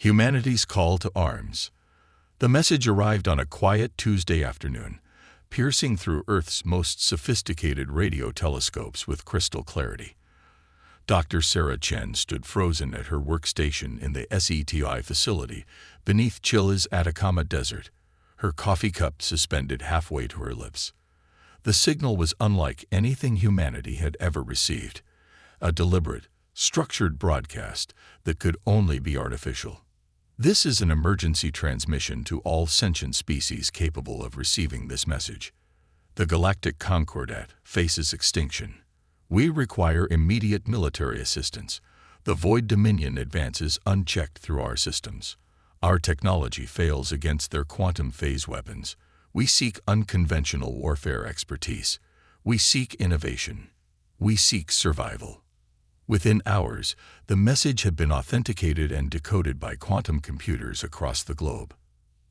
Humanity's call to arms. The message arrived on a quiet Tuesday afternoon, piercing through Earth's most sophisticated radio telescopes with crystal clarity. Dr. Sarah Chen stood frozen at her workstation in the SETI facility beneath Chile's Atacama Desert, her coffee cup suspended halfway to her lips. The signal was unlike anything humanity had ever received, a deliberate, structured broadcast that could only be artificial. This is an emergency transmission to all sentient species capable of receiving this message. The Galactic Concordat faces extinction. We require immediate military assistance. The Void Dominion advances unchecked through our systems. Our technology fails against their quantum phase weapons. We seek unconventional warfare expertise. We seek innovation. We seek survival. Within hours, the message had been authenticated and decoded by quantum computers across the globe.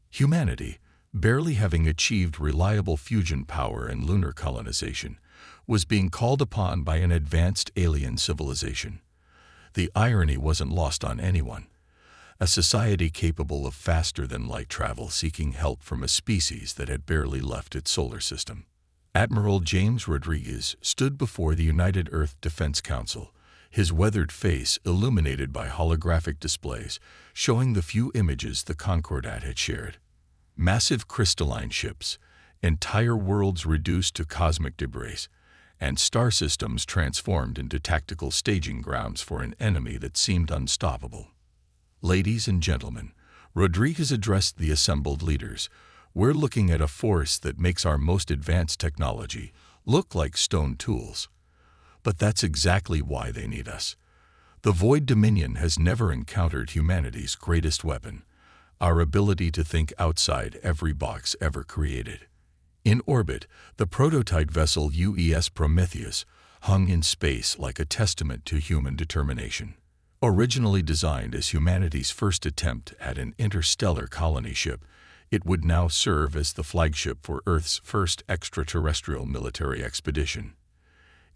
Humanity, barely having achieved reliable fusion power and lunar colonization, was being called upon by an advanced alien civilization. The irony wasn't lost on anyone. A society capable of faster-than-light travel seeking help from a species that had barely left its solar system. Admiral James Rodriguez stood before the United Earth Defense Council, his weathered face illuminated by holographic displays showing the few images the Concordat had shared. Massive crystalline ships, entire worlds reduced to cosmic debris, and star systems transformed into tactical staging grounds for an enemy that seemed unstoppable. Ladies and gentlemen, Rodriguez addressed the assembled leaders. We're looking at a force that makes our most advanced technology look like stone tools. But that's exactly why they need us. The Void Dominion has never encountered humanity's greatest weapon, our ability to think outside every box ever created. In orbit, the prototype vessel UES Prometheus hung in space like a testament to human determination. Originally designed as humanity's first attempt at an interstellar colony ship, it would now serve as the flagship for Earth's first extraterrestrial military expedition.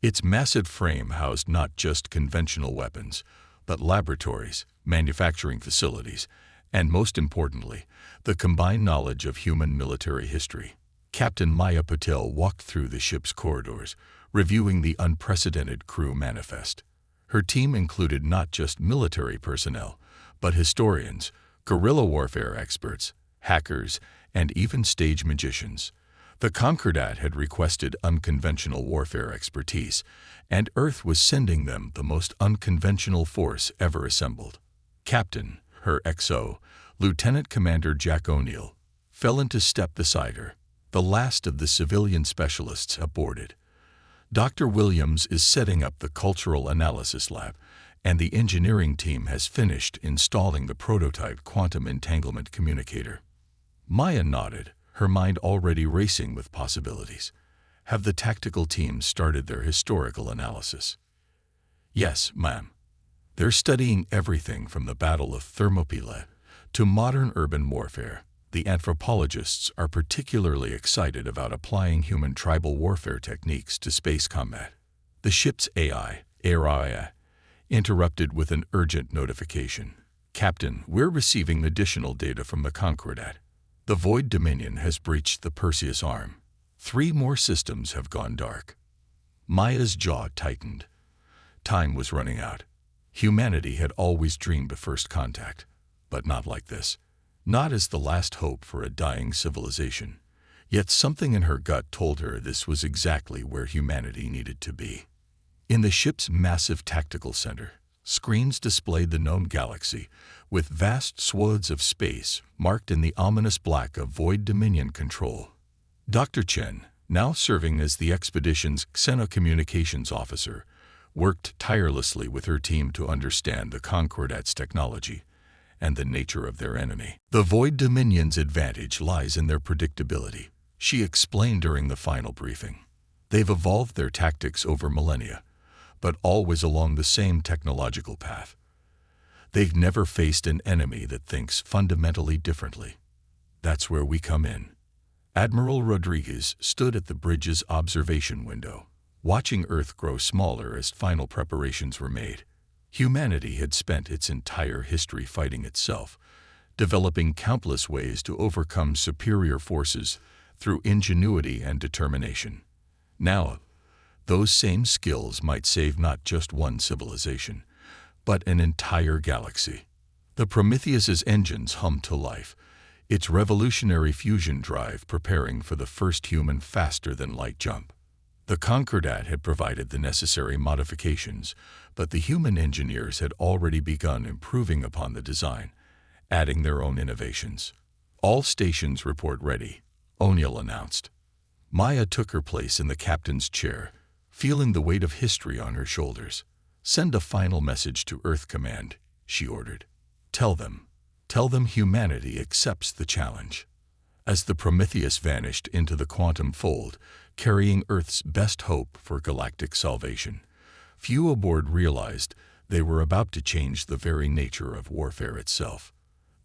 Its massive frame housed not just conventional weapons, but laboratories, manufacturing facilities, and most importantly, the combined knowledge of human military history. Captain Maya Patel walked through the ship's corridors, reviewing the unprecedented crew manifest. Her team included not just military personnel, but historians, guerrilla warfare experts, hackers, and even stage magicians. The Concordat had requested unconventional warfare expertise, and Earth was sending them the most unconventional force ever assembled. Captain, her XO, Lieutenant Commander Jack O'Neill, fell into step beside her, the last of the civilian specialists aboarded. Dr. Williams is setting up the Cultural Analysis Lab, and the engineering team has finished installing the prototype quantum entanglement communicator. Maya nodded, her mind already racing with possibilities. Have the tactical teams started their historical analysis? Yes, ma'am. They're studying everything from the Battle of Thermopylae to modern urban warfare. The anthropologists are particularly excited about applying human tribal warfare techniques to space combat. The ship's AI, interrupted with an urgent notification. Captain, we're receiving additional data from the Concordat. The Void Dominion has breached the Perseus arm. 3 more systems have gone dark. Maya's jaw tightened. Time was running out. Humanity had always dreamed of first contact, but not like this. Not as the last hope for a dying civilization. Yet something in her gut told her this was exactly where humanity needed to be. In the ship's massive tactical center, screens displayed the known galaxy, with vast swaths of space marked in the ominous black of Void Dominion control. Dr. Chen, now serving as the expedition's xenocommunications officer, worked tirelessly with her team to understand the Concordat's technology and the nature of their enemy. The Void Dominion's advantage lies in their predictability, she explained during the final briefing. They've evolved their tactics over millennia, but always along the same technological path. They've never faced an enemy that thinks fundamentally differently. That's where we come in. Admiral Rodriguez stood at the bridge's observation window, watching Earth grow smaller as final preparations were made. Humanity had spent its entire history fighting itself, developing countless ways to overcome superior forces through ingenuity and determination. Now, those same skills might save not just one civilization, but an entire galaxy. The Prometheus's engines hummed to life, its revolutionary fusion drive preparing for the first human faster-than-light jump. The Concordat had provided the necessary modifications, but the human engineers had already begun improving upon the design, adding their own innovations. "All stations report ready," O'Neill announced. Maya took her place in the captain's chair, feeling the weight of history on her shoulders. "Send a final message to Earth Command," she ordered. Tell them humanity accepts the challenge." As the Prometheus vanished into the quantum fold, carrying Earth's best hope for galactic salvation, few aboard realized they were about to change the very nature of warfare itself.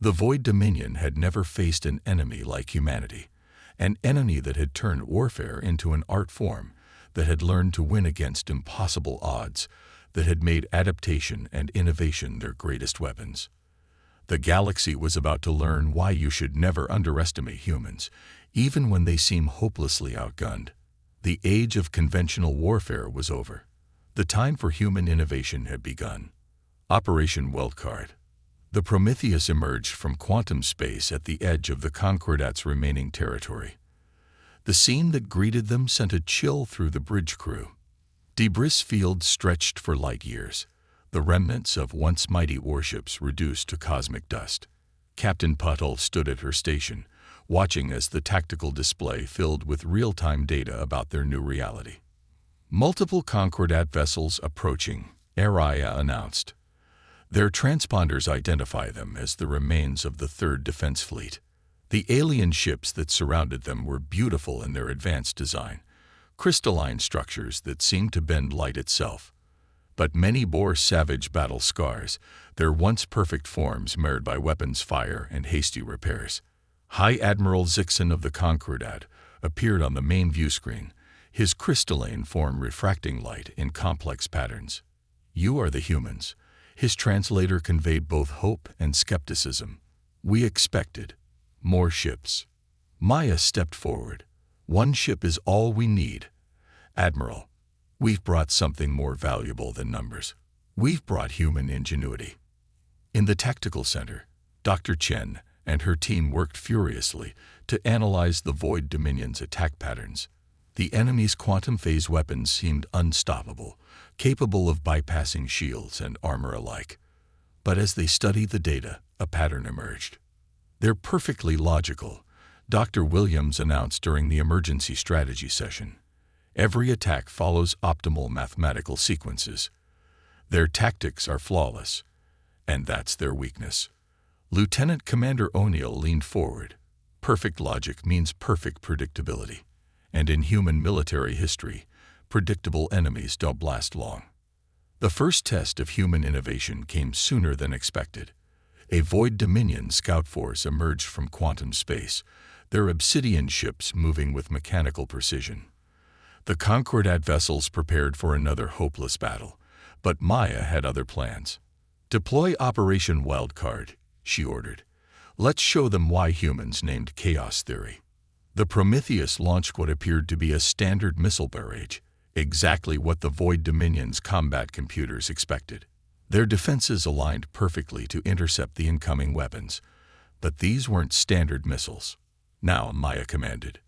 The Void Dominion had never faced an enemy like humanity, an enemy that had turned warfare into an art form, that had learned to win against impossible odds, that had made adaptation and innovation their greatest weapons. The galaxy was about to learn why you should never underestimate humans, even when they seem hopelessly outgunned. The age of conventional warfare was over. The time for human innovation had begun. Operation Wildcard. The Prometheus emerged from quantum space at the edge of the Concordat's remaining territory. The scene that greeted them sent a chill through the bridge crew. Debris fields stretched for light years, the remnants of once mighty warships reduced to cosmic dust. Captain Puttle stood at her station, watching as the tactical display filled with real-time data about their new reality. "Multiple Concordat vessels approaching," Araya announced. Their transponders identify them as the remains of the Third Defense Fleet. The alien ships that surrounded them were beautiful in their advanced design, crystalline structures that seemed to bend light itself. But many bore savage battle scars, their once perfect forms marred by weapons fire and hasty repairs. High Admiral Zixon of the Concordat appeared on the main view screen, his crystalline form refracting light in complex patterns. "You are the humans." His translator conveyed both hope and skepticism. "We expected more ships." Maya stepped forward. "One ship is all we need. Admiral, we've brought something more valuable than numbers. We've brought human ingenuity." In the tactical center, Dr. Chen and her team worked furiously to analyze the Void Dominion's attack patterns. The enemy's quantum phase weapons seemed unstoppable, capable of bypassing shields and armor alike. But as they studied the data, a pattern emerged. "They're perfectly logical," Dr. Williams announced during the emergency strategy session. "Every attack follows optimal mathematical sequences. Their tactics are flawless, and that's their weakness." Lieutenant Commander O'Neill leaned forward. "Perfect logic means perfect predictability. And in human military history, predictable enemies don't last long." The first test of human innovation came sooner than expected. A Void Dominion scout force emerged from quantum space, their obsidian ships moving with mechanical precision. The Concordat vessels prepared for another hopeless battle, but Maya had other plans. "Deploy Operation Wildcard," she ordered. "Let's show them why humans named chaos theory." The Prometheus launched what appeared to be a standard missile barrage, exactly what the Void Dominion's combat computers expected. Their defenses aligned perfectly to intercept the incoming weapons, but these weren't standard missiles. "Now," Maya commanded.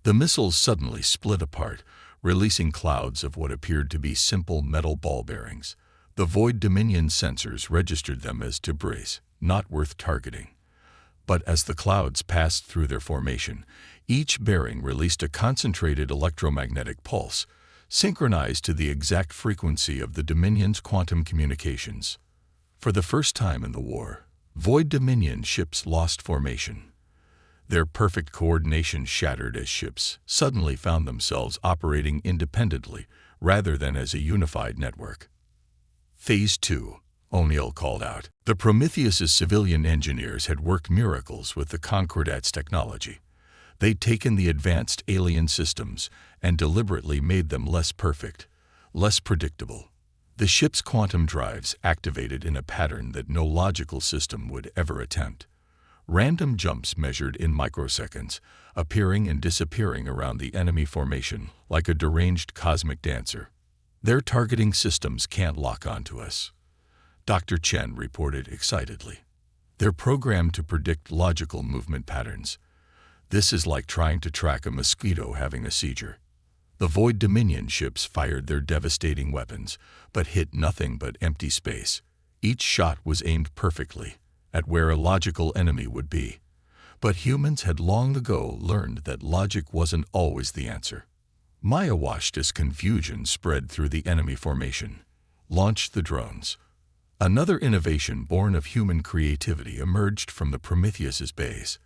The missiles suddenly split apart, releasing clouds of what appeared to be simple metal ball bearings. The Void Dominion sensors registered them as debris, not worth targeting. But as the clouds passed through their formation, each bearing released a concentrated electromagnetic pulse, synchronized to the exact frequency of the Dominion's quantum communications. For the first time in the war, Void Dominion ships lost formation. Their perfect coordination shattered as ships suddenly found themselves operating independently rather than as a unified network. "Phase 2, O'Neill called out. The Prometheus's civilian engineers had worked miracles with the Concordat's technology. They'd taken the advanced alien systems and deliberately made them less perfect, less predictable. The ship's quantum drives activated in a pattern that no logical system would ever attempt. Random jumps measured in microseconds, appearing and disappearing around the enemy formation like a deranged cosmic dancer. Their targeting systems can't lock onto us, Dr. Chen reported excitedly. They're programmed to predict logical movement patterns. This is like trying to track a mosquito having a seizure. The Void Dominion ships fired their devastating weapons, but hit nothing but empty space. Each shot was aimed perfectly at where a logical enemy would be. But humans had long ago learned that logic wasn't always the answer. Maya watched as confusion spread through the enemy formation. Launched the drones. Another innovation born of human creativity emerged from the Prometheus's base.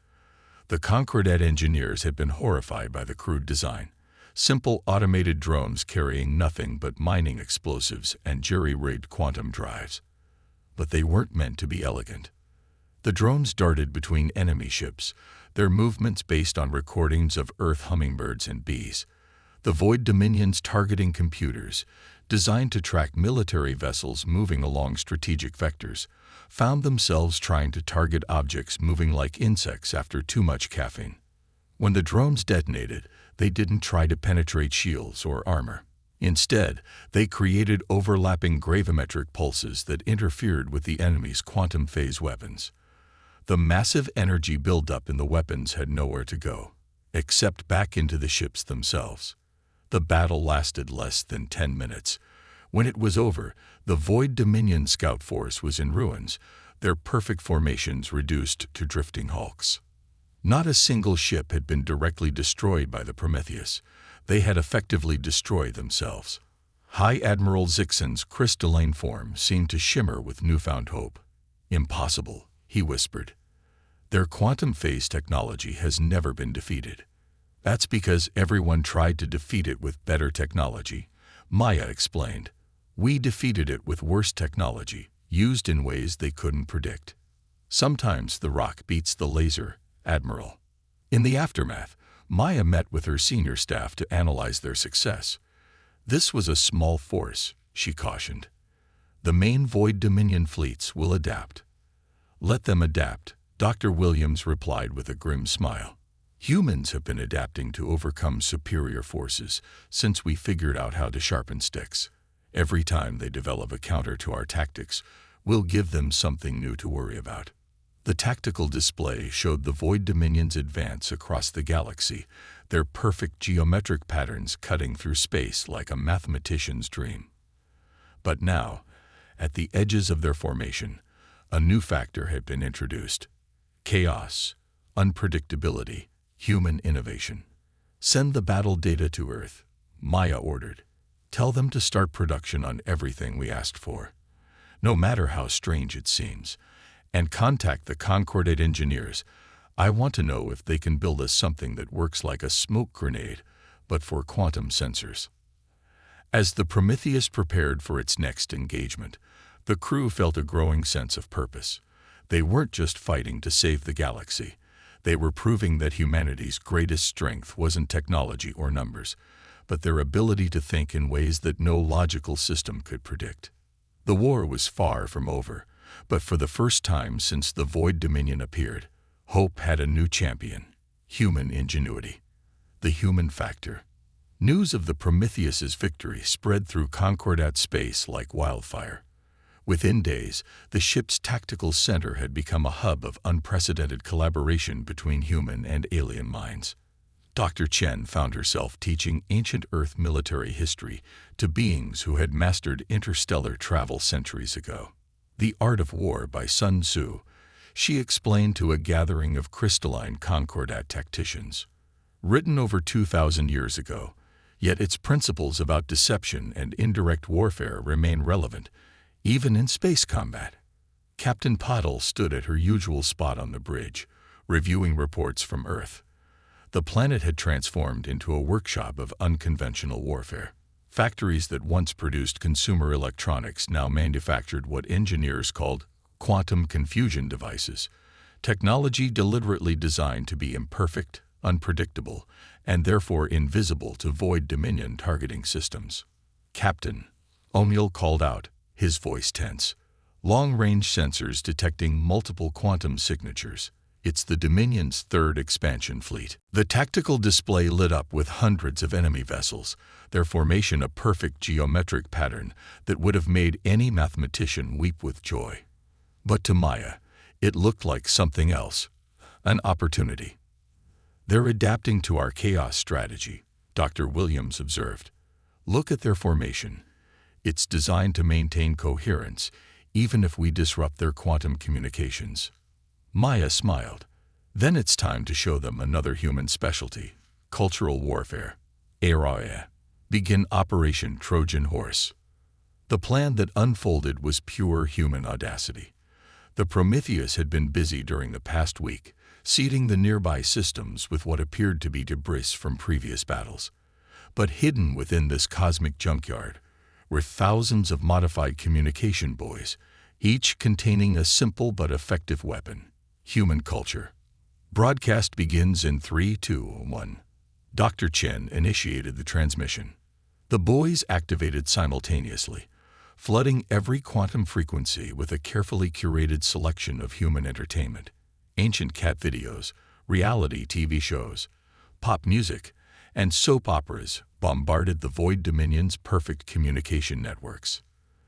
The Concordat engineers had been horrified by the crude design. Simple automated drones carrying nothing but mining explosives and jury-rigged quantum drives. But they weren't meant to be elegant. The drones darted between enemy ships, their movements based on recordings of Earth hummingbirds and bees. The Void Dominion's targeting computers, designed to track military vessels moving along strategic vectors, found themselves trying to target objects moving like insects after too much caffeine. When the drones detonated, they didn't try to penetrate shields or armor. Instead, they created overlapping gravimetric pulses that interfered with the enemy's quantum phase weapons. The massive energy buildup in the weapons had nowhere to go, except back into the ships themselves. The battle lasted less than 10 minutes. When it was over, the Void Dominion scout force was in ruins, their perfect formations reduced to drifting hulks. Not a single ship had been directly destroyed by the Prometheus. They had effectively destroyed themselves. High Admiral Zixon's crystalline form seemed to shimmer with newfound hope. "Impossible," he whispered. "Their quantum phase technology has never been defeated." "That's because everyone tried to defeat it with better technology," Maya explained. "We defeated it with worse technology, used in ways they couldn't predict. Sometimes the rock beats the laser, Admiral." In the aftermath, Maya met with her senior staff to analyze their success. "This was a small force," she cautioned. "The main Void Dominion fleets will adapt." "Let them adapt," Dr. Williams replied with a grim smile. "Humans have been adapting to overcome superior forces since we figured out how to sharpen sticks. Every time they develop a counter to our tactics, we'll give them something new to worry about." The tactical display showed the Void Dominion's advance across the galaxy, their perfect geometric patterns cutting through space like a mathematician's dream. But now, at the edges of their formation, a new factor had been introduced: chaos, unpredictability, human innovation. "Send the battle data to Earth," Maya ordered. "Tell them to start production on everything we asked for, no matter how strange it seems. And contact the Concordat engineers. I want to know if they can build us something that works like a smoke grenade, but for quantum sensors." As the Prometheus prepared for its next engagement, the crew felt a growing sense of purpose. They weren't just fighting to save the galaxy. They were proving that humanity's greatest strength wasn't technology or numbers, but their ability to think in ways that no logical system could predict. The war was far from over, but for the first time since the Void Dominion appeared, hope had a new champion: human ingenuity. The human factor. News of the Prometheus's victory spread through Concordat space like wildfire. Within days, the ship's tactical center had become a hub of unprecedented collaboration between human and alien minds. Dr. Chen found herself teaching ancient Earth military history to beings who had mastered interstellar travel centuries ago. "The Art of War" by Sun Tzu, she explained to a gathering of crystalline Concordat tacticians. Written over 2,000 years ago, yet its principles about deception and indirect warfare remain relevant, even in space combat. Captain Pottle stood at her usual spot on the bridge, reviewing reports from Earth. The planet had transformed into a workshop of unconventional warfare. Factories that once produced consumer electronics now manufactured what engineers called quantum confusion devices, technology deliberately designed to be imperfect, unpredictable, and therefore invisible to Void Dominion targeting systems. "Captain," O'Neill called out, his voice tense. Long-range sensors detecting multiple quantum signatures. It's the Dominion's third expansion fleet. The tactical display lit up with hundreds of enemy vessels, their formation a perfect geometric pattern that would have made any mathematician weep with joy. But to Maya, it looked like something else, an opportunity. They're adapting to our chaos strategy, Dr. Williams observed. Look at their formation. It's designed to maintain coherence, even if we disrupt their quantum communications. Maya smiled. Then it's time to show them another human specialty, cultural warfare. HFY. Begin Operation Trojan Horse. The plan that unfolded was pure human audacity. The Prometheus had been busy during the past week, seeding the nearby systems with what appeared to be debris from previous battles. But hidden within this cosmic junkyard were thousands of modified communication buoys, each containing a simple but effective weapon: human culture. Broadcast begins in 3, 2, 1. Dr. Chen initiated the transmission. The buoys activated simultaneously, flooding every quantum frequency with a carefully curated selection of human entertainment. Ancient cat videos, reality TV shows, pop music, and soap operas bombarded the Void Dominion's perfect communication networks.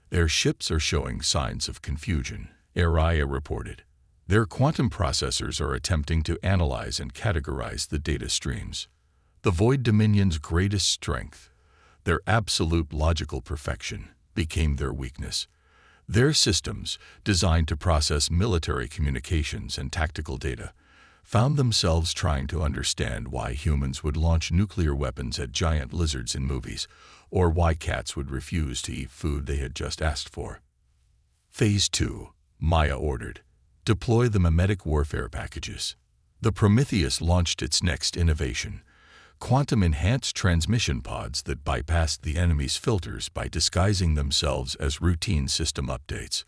Their ships are showing signs of confusion, Araya reported. Their quantum processors are attempting to analyze and categorize the data streams. The Void Dominion's greatest strength, their absolute logical perfection, became their weakness. Their systems, designed to process military communications and tactical data, found themselves trying to understand why humans would launch nuclear weapons at giant lizards in movies, or why cats would refuse to eat food they had just asked for. Phase 2, Maya ordered. Deploy the mimetic warfare packages. The Prometheus launched its next innovation: quantum-enhanced transmission pods that bypassed the enemy's filters by disguising themselves as routine system updates.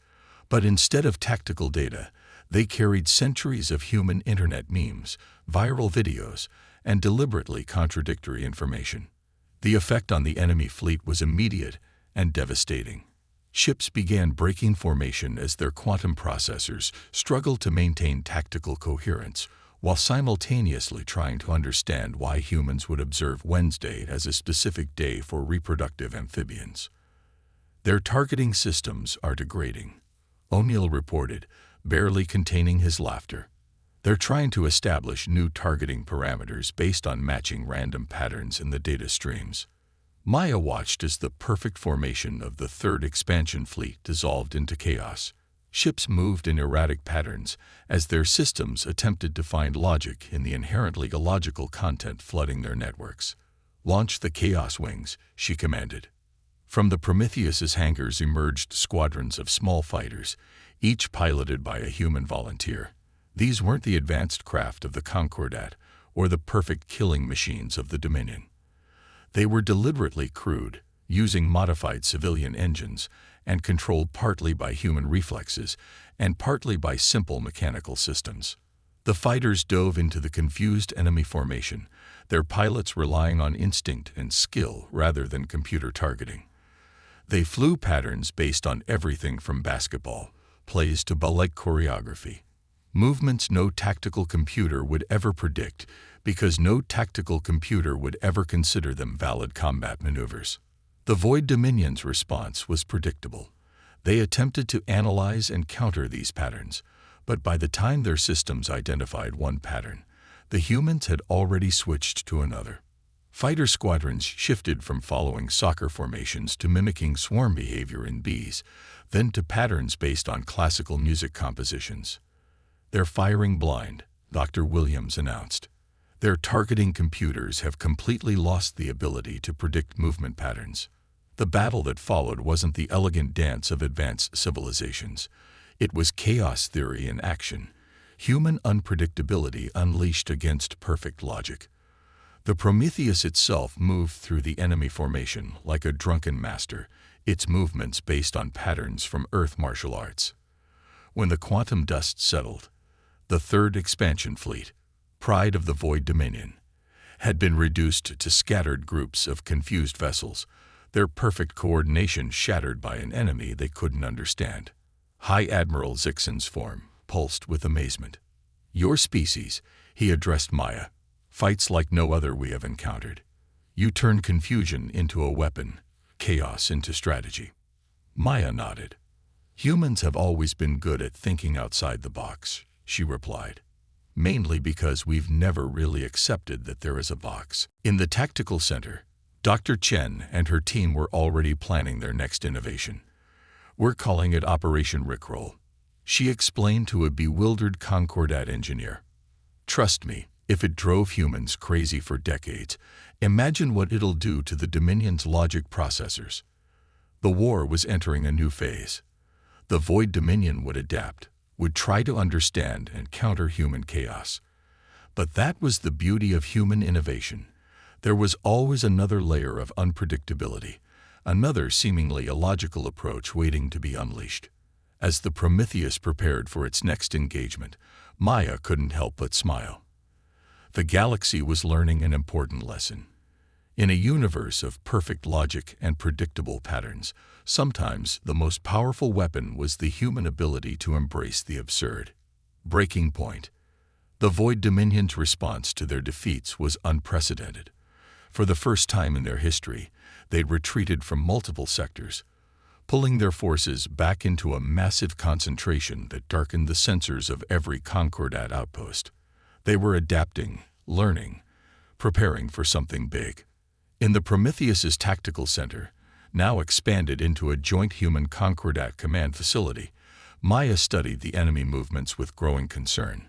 But instead of tactical data, they carried centuries of human internet memes, viral videos, and deliberately contradictory information. The effect on the enemy fleet was immediate and devastating. Ships began breaking formation as their quantum processors struggled to maintain tactical coherence, while simultaneously trying to understand why humans would observe Wednesday as a specific day for reproductive amphibians. Their targeting systems are degrading, O'Neill reported, barely containing his laughter. They're trying to establish new targeting parameters based on matching random patterns in the data streams. Maya watched as the perfect formation of the third expansion fleet dissolved into chaos. Ships moved in erratic patterns as their systems attempted to find logic in the inherently illogical content flooding their networks. Launch the Chaos Wings, she commanded. From the Prometheus's hangars emerged squadrons of small fighters, each piloted by a human volunteer. These weren't the advanced craft of the Concordat or the perfect killing machines of the Dominion. They were deliberately crude, using modified civilian engines, and controlled partly by human reflexes and partly by simple mechanical systems. The fighters dove into the confused enemy formation, their pilots relying on instinct and skill rather than computer targeting. They flew patterns based on everything from basketball plays to ballet choreography, movements no tactical computer would ever predict because no tactical computer would ever consider them valid combat maneuvers. The Void Dominion's response was predictable. They attempted to analyze and counter these patterns, but by the time their systems identified one pattern, the humans had already switched to another. Fighter squadrons shifted from following soccer formations to mimicking swarm behavior in bees, then to patterns based on classical music compositions. They're firing blind, Dr. Williams announced. Their targeting computers have completely lost the ability to predict movement patterns. The battle that followed wasn't the elegant dance of advanced civilizations. It was chaos theory in action, human unpredictability unleashed against perfect logic. The Prometheus itself moved through the enemy formation like a drunken master, its movements based on patterns from Earth martial arts. When the quantum dust settled, the third expansion fleet, pride of the Void Dominion, had been reduced to scattered groups of confused vessels, their perfect coordination shattered by an enemy they couldn't understand. High Admiral Zixon's form pulsed with amazement. "Your species," he addressed Maya, "fights like no other we have encountered. You turn confusion into a weapon, chaos into strategy." Maya nodded. "Humans have always been good at thinking outside the box," she replied. "Mainly because we've never really accepted that there is a box." In the tactical center, Dr. Chen and her team were already planning their next innovation. "We're calling it Operation Rickroll," she explained to a bewildered Concordat engineer. "Trust me, if it drove humans crazy for decades, imagine what it'll do to the Dominion's logic processors." The war was entering a new phase. The Void Dominion would adapt, would try to understand and counter human chaos. But that was the beauty of human innovation. There was always another layer of unpredictability, another seemingly illogical approach waiting to be unleashed. As the Prometheus prepared for its next engagement, Maya couldn't help but smile. The galaxy was learning an important lesson. In a universe of perfect logic and predictable patterns, sometimes the most powerful weapon was the human ability to embrace the absurd. Breaking point. The Void Dominion's response to their defeats was unprecedented. For the first time in their history, they'd retreated from multiple sectors, pulling their forces back into a massive concentration that darkened the sensors of every Concordat outpost. They were adapting, learning, preparing for something big. In the Prometheus's tactical center, now expanded into a joint human Concordat command facility, Maya studied the enemy movements with growing concern.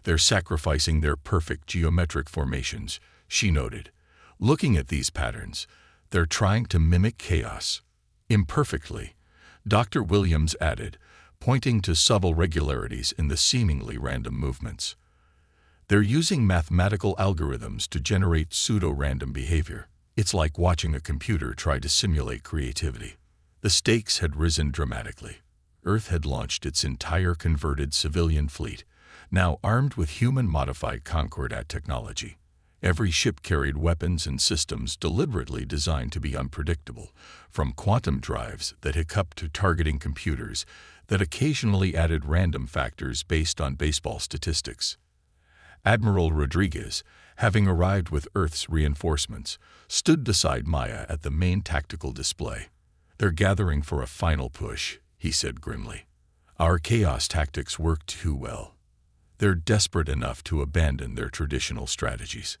"They're sacrificing their perfect geometric formations," she noted. "Looking at these patterns, they're trying to mimic chaos." "Imperfectly," Dr. Williams added, pointing to subtle regularities in the seemingly random movements. "They're using mathematical algorithms to generate pseudo-random behavior. It's like watching a computer try to simulate creativity." The stakes had risen dramatically. Earth had launched its entire converted civilian fleet, now armed with human-modified Concordat technology. Every ship carried weapons and systems deliberately designed to be unpredictable, from quantum drives that hiccuped to targeting computers that occasionally added random factors based on baseball statistics. Admiral Rodriguez, having arrived with Earth's reinforcements, stood beside Maya at the main tactical display. "They're gathering for a final push," he said grimly. "Our chaos tactics work too well. They're desperate enough to abandon their traditional strategies."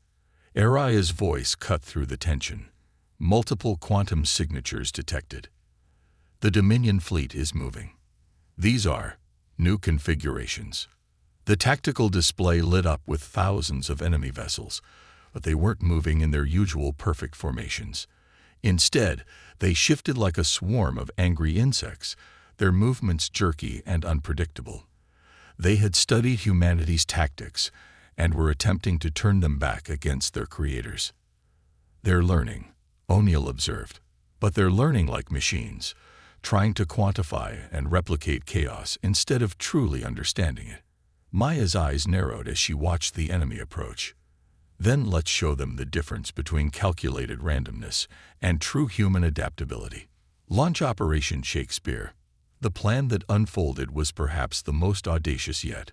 Araya's voice cut through the tension. Multiple quantum signatures detected. "The Dominion fleet is moving. These are new configurations." The tactical display lit up with thousands of enemy vessels, but they weren't moving in their usual perfect formations. Instead, they shifted like a swarm of angry insects, their movements jerky and unpredictable. They had studied humanity's tactics and were attempting to turn them back against their creators. "They're learning," O'Neill observed, "but they're learning like machines, trying to quantify and replicate chaos instead of truly understanding it." Maya's eyes narrowed as she watched the enemy approach. "Then let's show them the difference between calculated randomness and true human adaptability." Launch Operation Shakespeare. The plan that unfolded was perhaps the most audacious yet.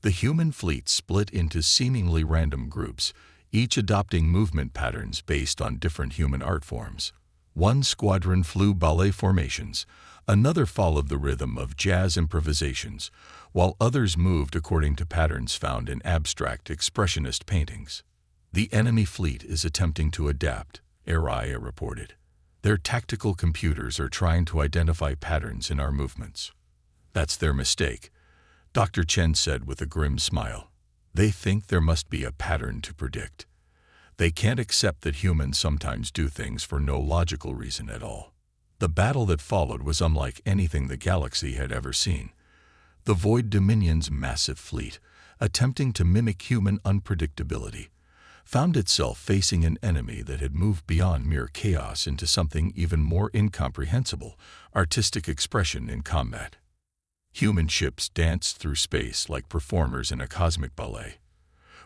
The human fleet split into seemingly random groups, each adopting movement patterns based on different human art forms. One squadron flew ballet formations, another followed the rhythm of jazz improvisations, while others moved according to patterns found in abstract expressionist paintings. "The enemy fleet is attempting to adapt," Araya reported. "Their tactical computers are trying to identify patterns in our movements." "That's their mistake," Dr. Chen said with a grim smile. "They think there must be a pattern to predict. They can't accept that humans sometimes do things for no logical reason at all." The battle that followed was unlike anything the galaxy had ever seen. The Void Dominion's massive fleet, attempting to mimic human unpredictability, found itself facing an enemy that had moved beyond mere chaos into something even more incomprehensible: artistic expression in combat. Human ships danced through space like performers in a cosmic ballet.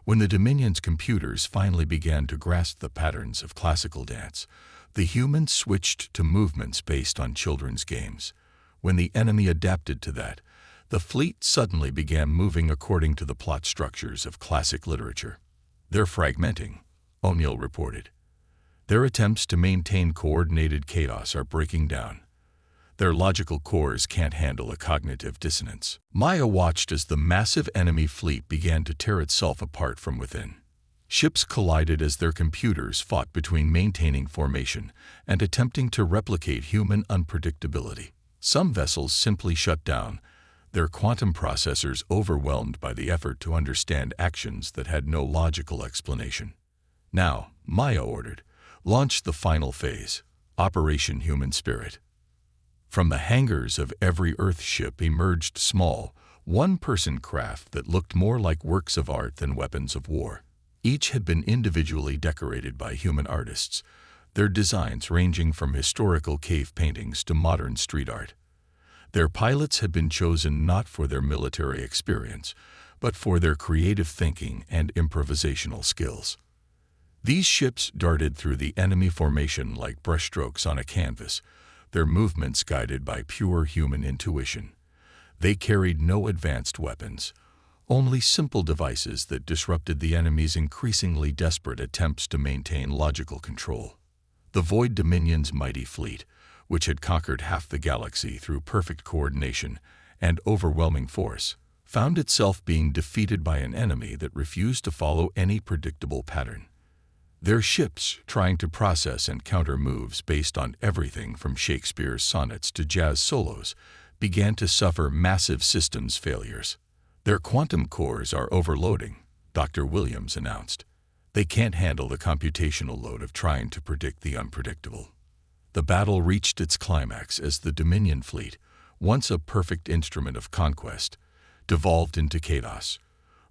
When the Dominion's computers finally began to grasp the patterns of classical dance, The humans switched to movements based on children's games. When the enemy adapted to that, the fleet suddenly began moving according to the plot structures of classic literature. "They're fragmenting," O'Neill reported. "Their attempts to maintain coordinated chaos are breaking down. Their logical cores can't handle a cognitive dissonance." Maya watched as the massive enemy fleet began to tear itself apart from within. Ships collided as their computers fought between maintaining formation and attempting to replicate human unpredictability. Some vessels simply shut down, their quantum processors overwhelmed by the effort to understand actions that had no logical explanation. "Now," Maya ordered, "launch the final phase, Operation Human Spirit." From the hangars of every Earth ship emerged small, one-person craft that looked more like works of art than weapons of war. Each had been individually decorated by human artists, their designs ranging from historical cave paintings to modern street art. Their pilots had been chosen not for their military experience, but for their creative thinking and improvisational skills. These ships darted through the enemy formation like brushstrokes on a canvas, their movements guided by pure human intuition. They carried no advanced weapons, only simple devices that disrupted the enemy's increasingly desperate attempts to maintain logical control. The Void Dominion's mighty fleet, which had conquered half the galaxy through perfect coordination and overwhelming force, found itself being defeated by an enemy that refused to follow any predictable pattern. Their ships, trying to process and counter moves based on everything from Shakespeare's sonnets to jazz solos, began to suffer massive systems failures. "Their quantum cores are overloading," Dr. Williams announced. "They can't handle the computational load of trying to predict the unpredictable." The battle reached its climax as the Dominion fleet, once a perfect instrument of conquest, devolved into chaos.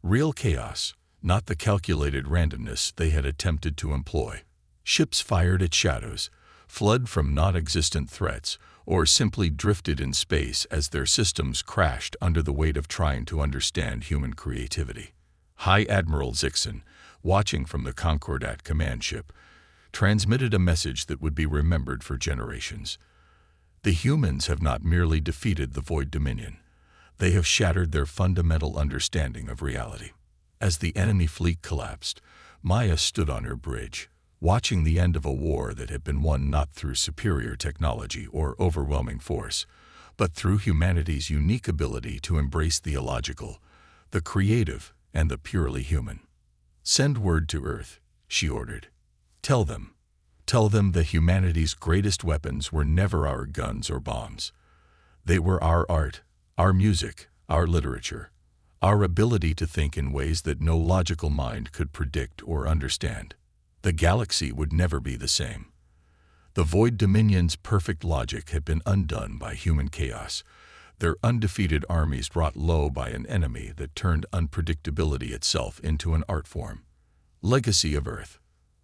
Real chaos, not the calculated randomness they had attempted to employ. Ships fired at shadows, fled from non-existent threats, or simply drifted in space as their systems crashed under the weight of trying to understand human creativity. High Admiral Zixon, watching from the Concordat command ship, transmitted a message that would be remembered for generations. "The humans have not merely defeated the Void Dominion. They have shattered their fundamental understanding of reality." As the enemy fleet collapsed, Maya stood on her bridge, watching the end of a war that had been won not through superior technology or overwhelming force, but through humanity's unique ability to embrace the illogical, the creative, and the purely human. "Send word to Earth," she ordered. Tell them that humanity's greatest weapons were never our guns or bombs. They were our art, our music, our literature, our ability to think in ways that no logical mind could predict or understand. The galaxy would never be the same. The Void Dominion's perfect logic had been undone by human chaos, their undefeated armies brought low by an enemy that turned unpredictability itself into an art form. Legacy of Earth.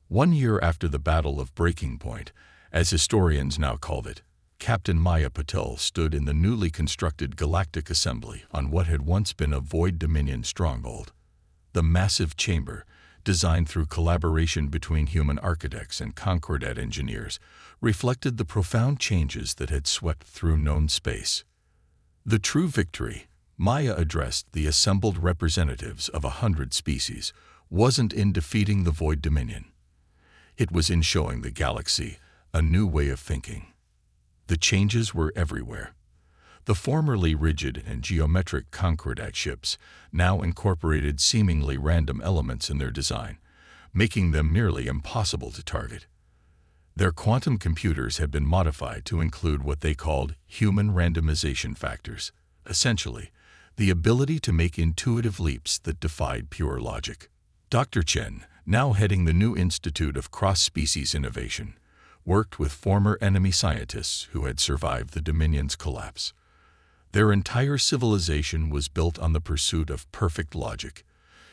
1 year after the Battle of Breaking Point, as historians now called it, Captain Maya Patel stood in the newly constructed Galactic Assembly on what had once been a Void Dominion stronghold. The massive chamber, designed through collaboration between human architects and Concordat engineers, reflected the profound changes that had swept through known space. The true victory, Maya addressed the assembled representatives of 100 species, wasn't in defeating the Void Dominion. It was in showing the galaxy a new way of thinking. The changes were everywhere. The formerly rigid and geometric Concordat ships now incorporated seemingly random elements in their design, making them nearly impossible to target. Their quantum computers had been modified to include what they called human randomization factors, essentially, the ability to make intuitive leaps that defied pure logic. Dr. Chen, now heading the new Institute of Cross-Species Innovation, worked with former enemy scientists who had survived the Dominion's collapse. Their entire civilization was built on the pursuit of perfect logic.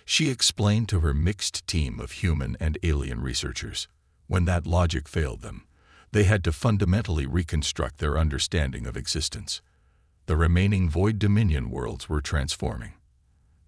She explained to her mixed team of human and alien researchers. When that logic failed them, they had to fundamentally reconstruct their understanding of existence. The remaining Void Dominion worlds were transforming.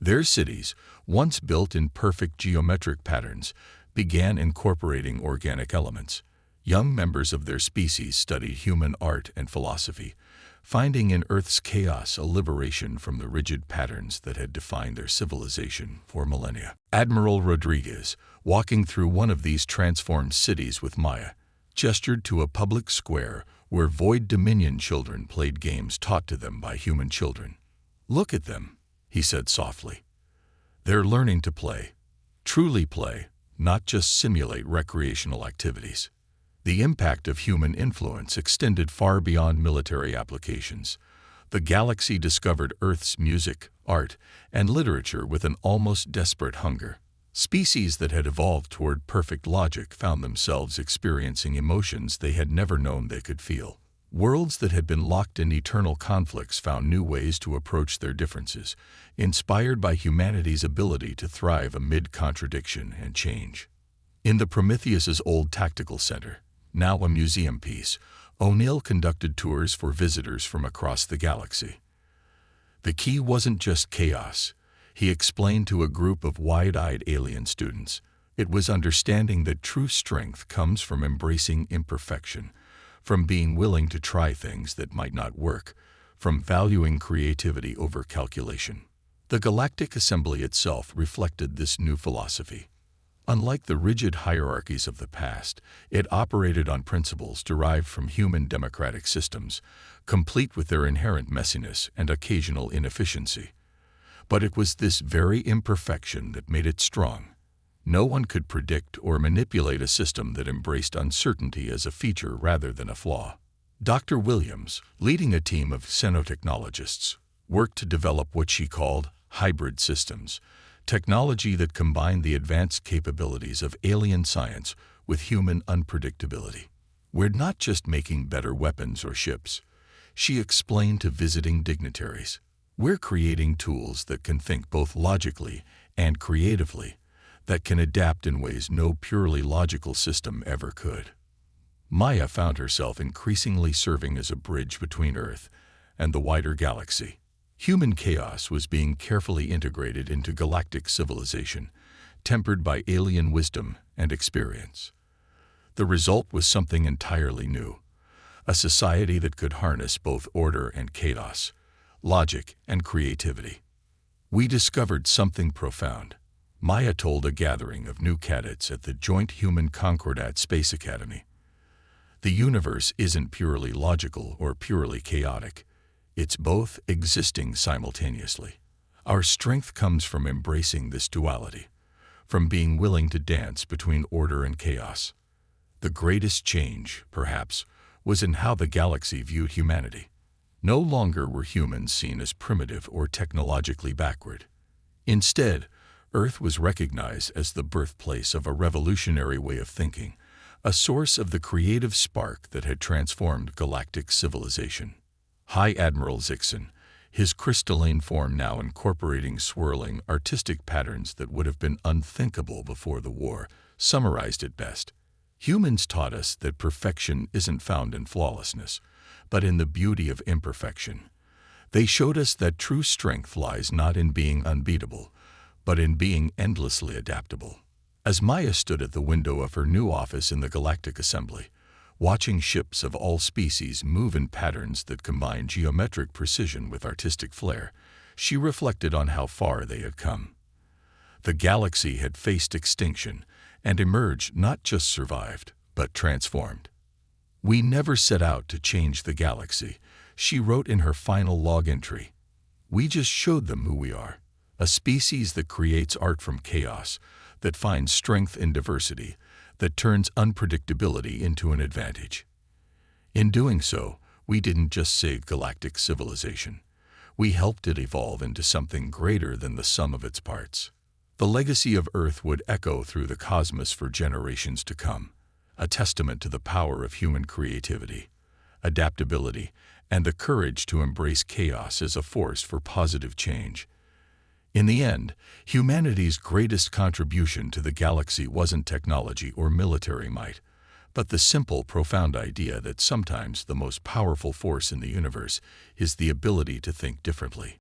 Their cities, once built in perfect geometric patterns, began incorporating organic elements, Young members of their species studied human art and philosophy, finding in Earth's chaos a liberation from the rigid patterns that had defined their civilization for millennia. Admiral Rodriguez, walking through one of these transformed cities with Maya, gestured to a public square where Void Dominion children played games taught to them by human children. "Look at them," he said softly. "They're learning to play. Truly play, not just simulate recreational activities." The impact of human influence extended far beyond military applications. The galaxy discovered Earth's music, art, and literature with an almost desperate hunger. Species that had evolved toward perfect logic found themselves experiencing emotions they had never known they could feel. Worlds that had been locked in eternal conflicts found new ways to approach their differences, inspired by humanity's ability to thrive amid contradiction and change. In the Prometheus's old tactical center, now a museum piece, O'Neill conducted tours for visitors from across the galaxy. The key wasn't just chaos, he explained to a group of wide-eyed alien students. It was understanding that true strength comes from embracing imperfection, from being willing to try things that might not work, from valuing creativity over calculation. The Galactic Assembly itself reflected this new philosophy. Unlike the rigid hierarchies of the past, it operated on principles derived from human democratic systems, complete with their inherent messiness and occasional inefficiency. But it was this very imperfection that made it strong. No one could predict or manipulate a system that embraced uncertainty as a feature rather than a flaw. Dr. Williams, leading a team of xenotechnologists, worked to develop what she called hybrid systems, technology that combined the advanced capabilities of alien science with human unpredictability. "We're not just making better weapons or ships," she explained to visiting dignitaries. "We're creating tools that can think both logically and creatively, that can adapt in ways no purely logical system ever could." Maya found herself increasingly serving as a bridge between Earth and the wider galaxy. Human chaos was being carefully integrated into galactic civilization, tempered by alien wisdom and experience. The result was something entirely new, a society that could harness both order and chaos, logic and creativity. "We discovered something profound," Maya told a gathering of new cadets at the Joint Human Concordat Space Academy. "The universe isn't purely logical or purely chaotic. It's both, existing simultaneously. Our strength comes from embracing this duality, from being willing to dance between order and chaos." The greatest change, perhaps, was in how the galaxy viewed humanity. No longer were humans seen as primitive or technologically backward. Instead, Earth was recognized as the birthplace of a revolutionary way of thinking, a source of the creative spark that had transformed galactic civilization. High Admiral Zixon, his crystalline form now incorporating swirling, artistic patterns that would have been unthinkable before the war, summarized it best. "Humans taught us that perfection isn't found in flawlessness, but in the beauty of imperfection. They showed us that true strength lies not in being unbeatable, but in being endlessly adaptable." As Maya stood at the window of her new office in the Galactic Assembly, watching ships of all species move in patterns that combine geometric precision with artistic flair, she reflected on how far they had come. The galaxy had faced extinction and emerged not just survived, but transformed. "We never set out to change the galaxy," she wrote in her final log entry. "We just showed them who we are, a species that creates art from chaos, that finds strength in diversity, that turns unpredictability into an advantage." In doing so, we didn't just save galactic civilization. We helped it evolve into something greater than the sum of its parts. The legacy of Earth would echo through the cosmos for generations to come, a testament to the power of human creativity, adaptability, and the courage to embrace chaos as a force for positive change. In the end, humanity's greatest contribution to the galaxy wasn't technology or military might, but the simple, profound idea that sometimes the most powerful force in the universe is the ability to think differently.